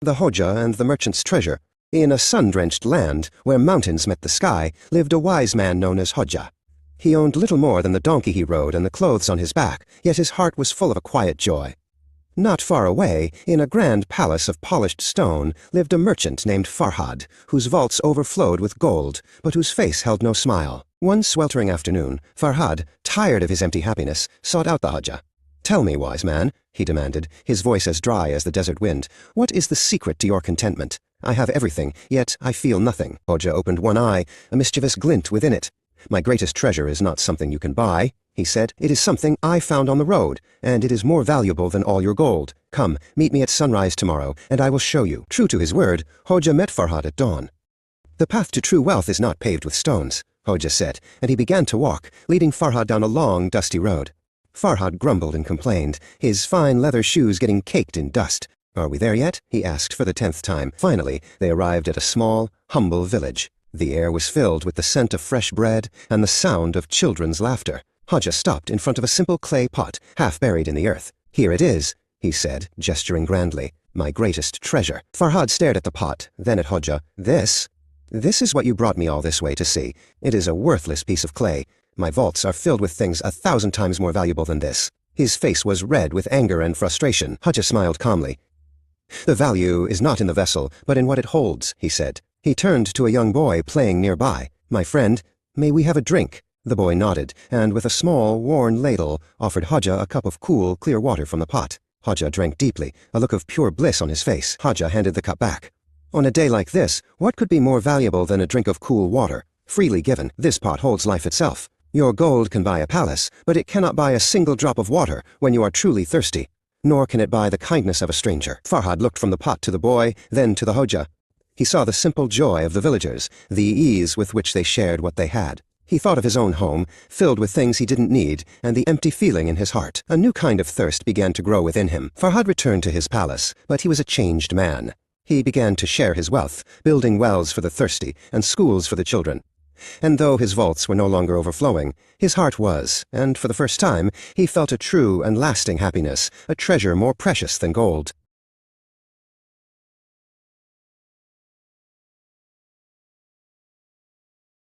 The Hodja and the merchant's treasure. In a sun-drenched land, where mountains met the sky, lived a wise man known as Hodja. He owned little more than the donkey he rode and the clothes on his back, yet his heart was full of a quiet joy. Not far away, in a grand palace of polished stone, lived a merchant named Farhad, whose vaults overflowed with gold, but whose face held no smile. One sweltering afternoon, Farhad, tired of his empty happiness, sought out the Hodja. "Tell me, wise man," he demanded, his voice as dry as the desert wind, "what is the secret to your contentment? I have everything, yet I feel nothing." Hodja opened one eye, a mischievous glint within it. "My greatest treasure is not something you can buy," he said. "It is something I found on the road, and it is more valuable than all your gold. Come, meet me at sunrise tomorrow, and I will show you." True to his word, Hodja met Farhad at dawn. "The path to true wealth is not paved with stones," Hodja said, and he began to walk, leading Farhad down a long, dusty road. Farhad grumbled and complained, his fine leather shoes getting caked in dust. "Are we there yet?" he asked for the 10th time. Finally, they arrived at a small, humble village. The air was filled with the scent of fresh bread and the sound of children's laughter. Hodja stopped in front of a simple clay pot, half buried in the earth. "Here it is," he said, gesturing grandly, "my greatest treasure." Farhad stared at the pot, then at Hodja. This is what you brought me all this way to see. It is a worthless piece of clay. My vaults are filled with things 1,000 times more valuable than this." His face was red with anger and frustration. Hodja smiled calmly. "The value is not in the vessel, but in what it holds," he said. He turned to a young boy playing nearby. "My friend, may we have a drink?" The boy nodded, and with a small, worn ladle, offered Hodja a cup of cool, clear water from the pot. Hodja drank deeply, a look of pure bliss on his face. Hodja handed the cup back. "On a day like this, what could be more valuable than a drink of cool water? Freely given, this pot holds life itself. Your gold can buy a palace, but it cannot buy a single drop of water when you are truly thirsty. Nor can it buy the kindness of a stranger." Farhad looked from the pot to the boy, then to the Hodja. He saw the simple joy of the villagers, the ease with which they shared what they had. He thought of his own home, filled with things he didn't need, and the empty feeling in his heart. A new kind of thirst began to grow within him. Farhad returned to his palace, but he was a changed man. He began to share his wealth, building wells for the thirsty and schools for the children. And though his vaults were no longer overflowing, his heart was, and for the first time, he felt a true and lasting happiness, a treasure more precious than gold.